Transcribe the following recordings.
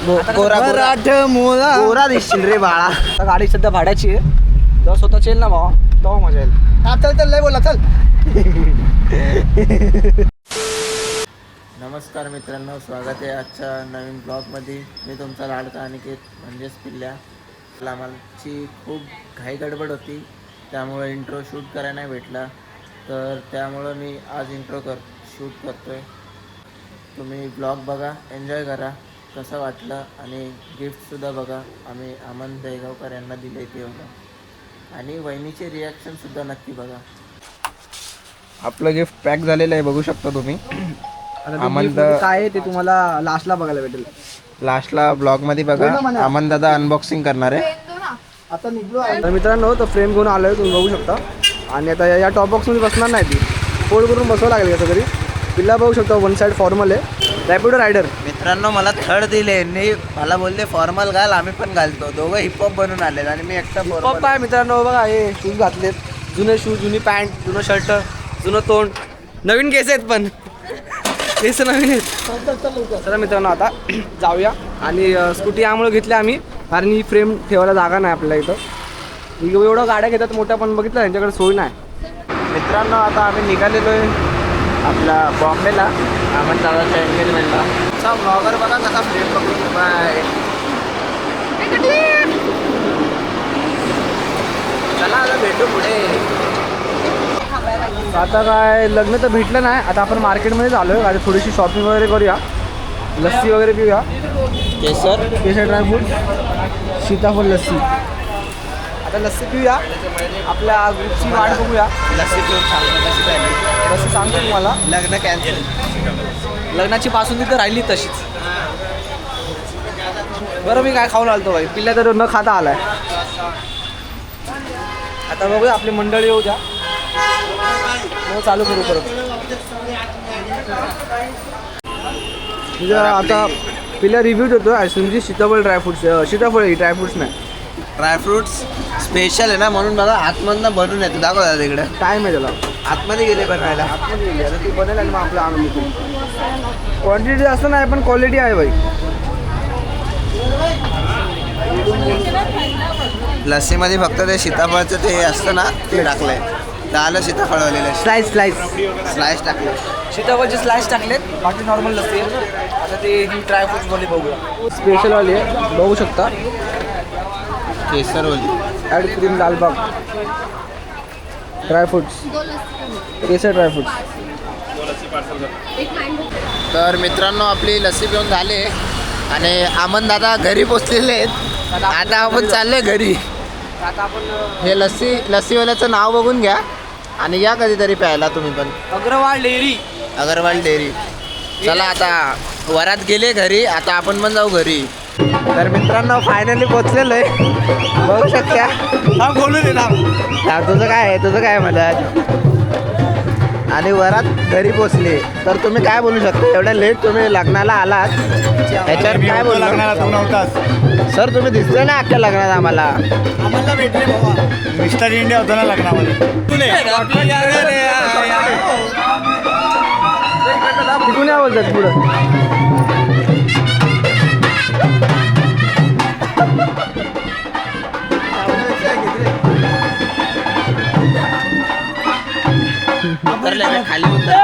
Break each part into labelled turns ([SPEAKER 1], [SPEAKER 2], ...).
[SPEAKER 1] गोरा दिसशील रे बाळा. आता गाडी सध्या भाड्याची आहे, जेव्हा स्वतःची येईल ना भावा तेव्हा मजा येईल. हा चल चल लय बोला चल.
[SPEAKER 2] नमस्कार मित्रांनो, स्वागत आहे आजच्या नवीन ब्लॉगमध्ये. मी तुमचा लाडका अनिकेत म्हणजेच पिल्ल्या. आम्हाची खूप घाई गडबड होती, त्यामुळे इंट्रो शूट करायला नाही भेटला, तर त्यामुळं मी आज इंट्रो शूट करतो आहे. तुम्ही ब्लॉग बघा, एन्जॉय करा, कसं वाटलं, आणि गिफ्टसुद्धा बघा. आम्ही अमन दहेगावकर यांना दिले ते बघा, आणि वहिनीचे रिॲक्शनसुद्धा नक्की बघा.
[SPEAKER 1] आपलं गिफ्ट पॅक झालेलं आहे, बघू शकता तुम्ही. अमन काय आहे ते तुम्हाला लास्टला बघायला भेटेल. लास्टला ब्लॉगमध्ये बघा, अमन दादा अनबॉक्सिंग करणार आहे. आता निघलो. तर मित्रांनो, तो फ्रेम घेऊन आलोय, तुम्ही बघू शकता. आणि आता या टॉप बॉक्समध्ये बसणार नाही, ती फोल्ड करून बसवावं लागेल कसं तरी. पिल्ला बघू शकता, वन साईड फॉर्मल आहे, रॅपिडो रायडर.
[SPEAKER 2] मित्रांनो, मला थर्ड दिले, मला बोलले फॉर्मल घाल, आम्ही पण घालतो. दोघं हिपहॉप बनून आले आणि मी एकटा
[SPEAKER 1] हिपहॉप. काय मित्रांनो बघा, हे शूज घातलेत, जुने शूज, जुनी पॅन्ट, जुनं शर्ट, जुनं तोंड, नवीन केस आहेत, पण केस नवीन आहेत. चला मित्रांनो, आता जाऊया. आणि स्कूटी यामुळे घेतली आम्ही, कारण ही फ्रेम ठेवायला जागा नाही आपल्याला इथं. एवढं गाड्या घेतात मोठ्या, पण बघितलं त्यांच्याकडे सोय नाही. मित्रांनो, आता आम्ही निघालेलो आहे आपला बॉम्बेला, अमन दादाच्या एंगेजमेंटला. असा ब्लॉगर बघा कसा फ्रेम पकडून बाय. चला आता भेटू पुढे. आता काय लग्न तर भेटलं नाही, आता आपण मार्केटमध्ये आलो आहे. आता थोडीशी शॉपिंग वगैरे करूया, लस्सी वगैरे पिऊया. केसर ड्रायफ्रूट, सीताफळ लस्सी. आता लस्सी पिऊया, आपल्या ग्रुपची वाट बघूया.
[SPEAKER 2] लस्सी पिऊन
[SPEAKER 1] लस्सी सांगतो तुम्हाला.
[SPEAKER 2] लग्न कॅन्सल,
[SPEAKER 1] लग्नाची पासून तर राहिली तशीच. बरं, मी काय खाऊन आलतो भाई, पिल्ल्या तर न खाता आलाय. आता बघूया, आपली मंडळी येऊ द्या, मग चालू करू परत. आता पिल्ल्या रिव्ह्यू देतो आयस्क्रीमची. सीताफळ ड्रायफ्रुट्स नाही,
[SPEAKER 2] ड्रायफ्रुट्स स्पेशल आहे ना, म्हणून बघा आतमधनं बनवून येते. दाखव दादा तिकडे.
[SPEAKER 1] टाईम आहे त्याला,
[SPEAKER 2] आतमध्ये गेले बनवायला.
[SPEAKER 1] आतमध्ये गेली आता ती बनेल आणि मग आपलं आणून देतो. क्वांटिटी जास्त नाही, पण क्वालिटी आहे बाई.
[SPEAKER 2] लस्सीमध्ये फक्त ते सीताफळाचं ते असतं ना, ते टाकलंय. झालं सीताफळवालेलं स्लाइस टाकले.
[SPEAKER 1] सीताफळचे स्लाइस टाकलेत, बाकी नॉर्मल लस्सी आहे. आता ते ही ड्रायफ्रुट्सवाली बघूया, स्पेशलवाली आहे, बघू शकता.
[SPEAKER 2] केसरवाली
[SPEAKER 1] ॲड क्रीम लालबाग, ड्रायफ्रुट्स, केसर ड्रायफ्रुट्स.
[SPEAKER 2] तर मित्रांनो, आपली लस्सी पिऊन झाले आणि अमन दादा घरी पोचलेले आहेत. आता आपण चाललोय घरी.
[SPEAKER 1] आता आपण
[SPEAKER 2] हे लस्सीवाल्याचं नाव बघून घ्या आणि या कधीतरी प्यायला तुम्ही पण. अग्रवाल डेअरी. चला, आता वरात गेले घरी, आता आपण पण जाऊ घरी. तर मित्रांनो, फायनली पोचलेलो आहे, बघू शकता. तुझं काय आहे मला. आणि वरात घरी पोचले, तर तुम्ही काय बोलू शकता. एवढ्या लेट तुम्ही लग्नाला आलात, ह्याच्यावर काय बोलू शकता. सर, तुम्ही दिसले ना अख्ख्या लग्नात आम्हाला
[SPEAKER 3] भेटले बाबा. मिस्टर इंडिया होतं ना लग्नामध्ये.
[SPEAKER 1] तिकडून या बोलतात पुढं.
[SPEAKER 2] खाली होता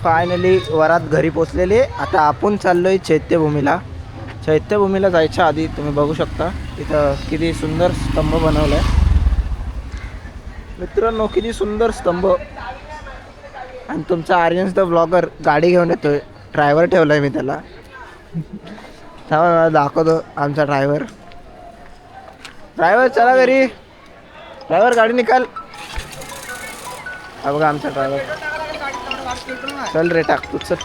[SPEAKER 2] फायनली वरात घरी पोचलेली. आता आपण चाललोय चैत्यभूमीला. चैत्यभूमीला जायच्या आधी तुम्ही बघू शकता इथं किती सुंदर स्तंभ बनवला आहे मित्रांनो, किती सुंदर स्तंभ. आणि तुमचा आर्यन्स द ब्लॉगर गाडी घेऊन येतोय. ड्रायव्हर ठेवला आहे मी त्याला. थांबा मला दाखवतो आमचा ड्रायव्हर. ड्रायव्हर चला घरी. ड्रायव्हर गाडी निकाल. हा बघा आमचा ड्रायव्हर. चल रे टाक तू चल.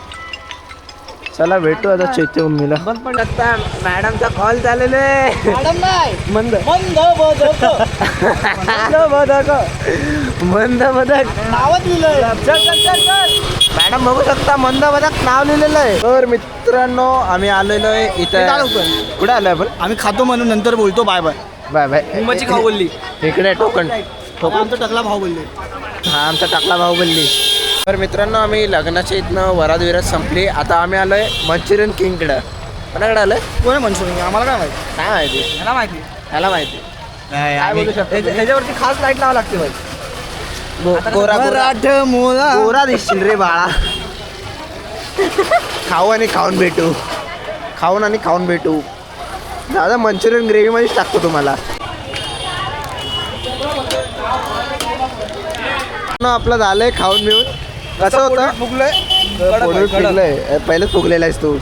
[SPEAKER 2] चला भेटू आता चैत्यभूमीला. पण आता मॅडमचा कॉल झालेला आहे.
[SPEAKER 1] मॅडम नाही
[SPEAKER 2] मंद
[SPEAKER 1] मंद बदक
[SPEAKER 2] मंद बदक
[SPEAKER 1] नावच लिहिलंय. चल चल चल चल.
[SPEAKER 2] मॅडम बघू शकता मंद बदक नाव लिहिलेलं आहे. तर मित्रांनो आम्ही आलेलो आहे इथं. कुठे आलोय आपण?
[SPEAKER 3] आम्ही खातो म्हणून नंतर बोलतो बाय बाय.
[SPEAKER 2] Bye bye.
[SPEAKER 1] मुंबईची खाऊ बोलली.
[SPEAKER 2] इकडे टोकन.
[SPEAKER 3] आमचा टकला भाऊ बोलले.
[SPEAKER 2] हा आमचा टाकला भाऊ बोलली. तर मित्रांनो आम्ही लग्नाच्या इथनं वरात विरात संपली. आता आम्ही आलोय मंचुरियन किंगकडं. कोणाकडे आलोय
[SPEAKER 3] कोण म्हणतो आम्हाला काय माहिती.
[SPEAKER 2] काय माहिती
[SPEAKER 1] ह्याला माहिती
[SPEAKER 2] ह्याला माहिती. काय बोलू शकतो?
[SPEAKER 1] ह्याच्यावरती खास लाईट लावा लागते बाई.
[SPEAKER 2] गोरा गोरा
[SPEAKER 3] मोला
[SPEAKER 2] गोरा दिसशील रे बाळा. खाऊ आणि खाऊन भेटू. खाऊन आणि खाऊन भेटू. दादा मंचुरियन ग्रेव्हीमध्येच टाकतो तुम्हाला. आपलं झालंय खाऊन मिळून. कसं होतं? फुगलंय. पहिलेच फुगलेला आहेस तू.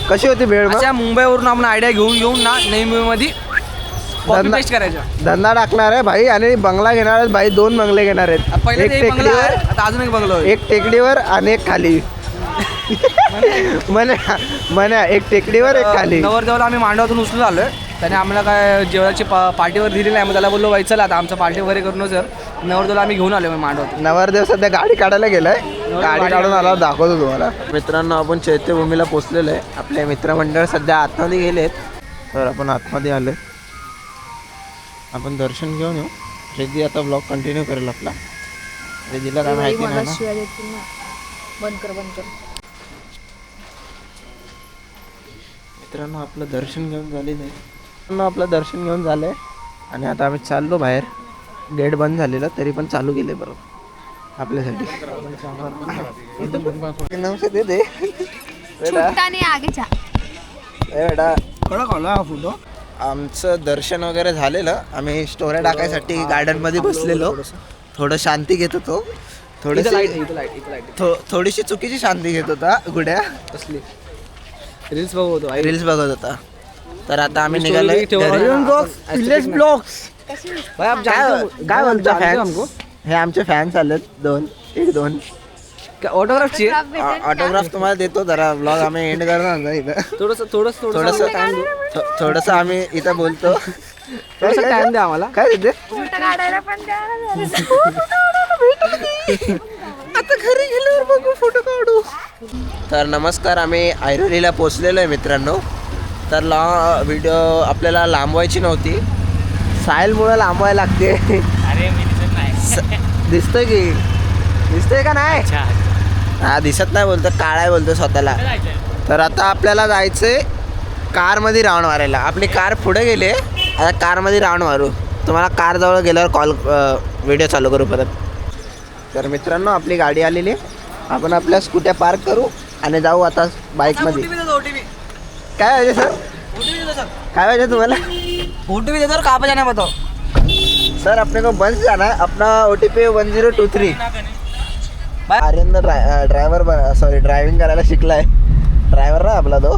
[SPEAKER 2] कशी होती भेळ मग?
[SPEAKER 1] अशा मुंबईवरून आपण आयडिया घेऊन ना नवी मुंबईमध्ये कॉपी
[SPEAKER 2] धंदा-
[SPEAKER 1] पेस्ट करायच्या.
[SPEAKER 2] धंदा टाकणार आहे भाई आणि बंगला घेणार आहे भाई. 2 बंगले घेणार आहेत.
[SPEAKER 1] पहिले
[SPEAKER 2] एक
[SPEAKER 1] ते बंगला आहे,
[SPEAKER 2] टेकडीवर
[SPEAKER 1] आता अजून एक बंगला होईल.
[SPEAKER 2] एक टेकडीवर आणि एक खाली. म्हणा एक टेकडीवर एक खाली.
[SPEAKER 1] नवरदेवाला आम्ही मांडवातून उचलून आलोय. त्याने आम्हाला काय जेवणाची पार्टीवर दिलेली आहे. मग त्याला बोललो व्हायचं आता आमचं पार्टी वगैरे करून सर नवरदेवाला आम्ही घेऊन आलो मांडवातून.
[SPEAKER 2] नवरदेव सध्या गाडी काढायला गेलाय. गाडी काढून आला दाखवतो तुम्हाला. मित्रांनो आपण चैत्यभूमीला पोचलेलो आहे. आपले मित्रमंडळ सध्या आतमध्ये गेलेत. तर आपण आतमध्ये आलो. आपण दर्शन घेऊन येऊ. रेदी आता ब्लॉग कंटिन्यू करेल आपला. रेदीला काय माहिती नाही ना.
[SPEAKER 4] बंद कर.
[SPEAKER 2] मित्रांनो आपलं दर्शन घेऊन झालेलं आहे. मित्रांनो आपलं दर्शन घेऊन झालं आहे आणि आता आम्ही चाललो बाहेर. गेट बंद झालेलं तरी पण चालू केले बरोबर आपल्यासाठी. नमस्ते दे दे बेटा.
[SPEAKER 3] कडक आला हा फोटो.
[SPEAKER 2] आमचं दर्शन वगैरे झालेलं. आम्ही स्टोऱ्या टाकायसाठी गार्डनमध्ये बसलेलो. थोडं शांती घेत होतो. थोडीशी चुकीची शांती घेत होता गुड्या.
[SPEAKER 1] कसली रील्स बघत होतो.
[SPEAKER 2] रील्स बघत होता. तर आता आम्ही निघालोय काय बोलतो फॅन्स. हे आमचे फॅन्स आलेत 2
[SPEAKER 1] ऑटोग्राफची
[SPEAKER 2] ऑटोग्राफ तुम्हाला देतो. जरा ब्लॉग आम्ही एंड करणार ना इथं. थोडंसं आम्ही इथं बोलतो.
[SPEAKER 1] थोडासा टाइम द्या आम्हाला.
[SPEAKER 2] काय देते आता घरी गेल्यावर बघू फोटो काढू. तर नमस्कार आम्ही ऐरोलीला पोचलेलो आहे मित्रांनो. तर व्हिडिओ आपल्याला लांबवायची नव्हती. सायलमुळे लांबवायला लागते. दिसतंय की दिसतंय का नाही? हा दिसत नाही बोलतो. काळाय बोलतो स्वतःला. तर आता आपल्याला जायचंय कारमध्ये राऊंड मारायला. आपली कार पुढे गेली. आता कारमध्ये राऊंड मारू. तुम्हाला कार जवळ गेल्यावर कॉल व्हिडिओ चालू करू परत. तर मित्रांनो आपली गाडी आलेली आहे. आपण आपल्या स्कूट्या पार्क करू आणि जाऊ आता बाईकमध्ये. काय पाहिजे सर? काय पाहिजे तुम्हाला?
[SPEAKER 1] OTP देतो कहाँ पे जाना है बताओ.
[SPEAKER 2] सर अपने को बस जाना है. अपना OTP 1023. Aryan driver sorry driving करायला शिकलाय. ड्रायव्हर ना आपला तो.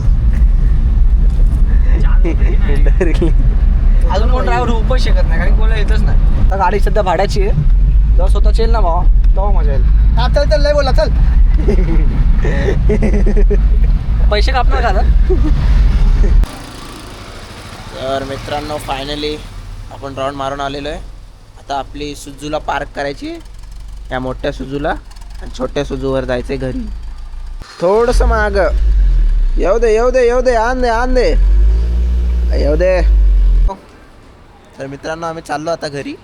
[SPEAKER 1] अजून कोण ड्रायव्हर होऊ पण शकत नाही कारण कोणाला येतच नाही. आता गाडी सध्या भाड्याची आहे. जेव्हा स्वतःची येईल ना भावा तेव्हा मजा येईल.
[SPEAKER 3] हा चल चल लय बोला चल.
[SPEAKER 1] पैसे कापणार का आता?
[SPEAKER 2] तर मित्रांनो फायनली आपण राऊंड मारून आलेलो आहे. आता आपली सुजूला पार्क करायची. या मोठ्या सुजूला आणि छोट्या सुजूवर जायचं आहे घरी. थोडंसं मागं येऊ दे आण दे येऊ दे. तर मित्रांनो आम्ही चाललो आता घरी.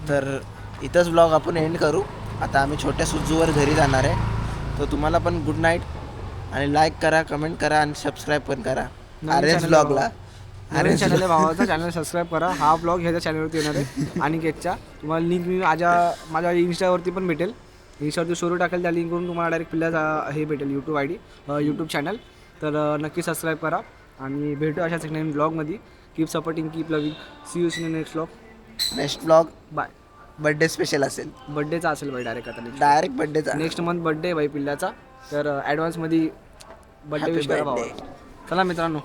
[SPEAKER 2] तर इथंच ब्लॉग आपण एंड करू. आता आम्ही छोट्या सुजूवर घरी जाणार आहे. तर तुम्हाला पण गुड नाईट आणि लाईक करा, कमेंट करा आणि सबस्क्राईब पण करा आर्यन्स ब्लॉगला.
[SPEAKER 1] चॅनल भावाचा चॅनल सबस्क्राईब करा. हा ब्लॉग ह्याच्या चॅनलवरती येणार आहे अनिकेतच्या. तुम्हाला लिंक मी माझ्या इंस्टावरती पण भेटेल. इंस्टावरती स्टोरी टाकेल त्या लिंकवरून तुम्हाला डायरेक्ट पिल्ल्याचा हे भेटेल YouTube I D YouTube channel. तर नक्की सबस्क्राईब करा आणि भेटू अशाच एक नवीन ब्लॉगमध्ये. Keep supporting, keep loving. See you in next blog.
[SPEAKER 2] Next blog
[SPEAKER 1] bye.
[SPEAKER 2] Birthday special असेल.
[SPEAKER 1] बड्डेचा असेल बाई डायरेक्ट आता
[SPEAKER 2] डायरेक्ट बर्थडेचा.
[SPEAKER 1] नेक्स्ट मंथ बड्डे बाई पिल्ल्याचा. तर ॲडव्हान्समध्ये बड्डे
[SPEAKER 2] Happy
[SPEAKER 1] विश करा
[SPEAKER 2] birthday.
[SPEAKER 1] भावा. चला मित्रांनो.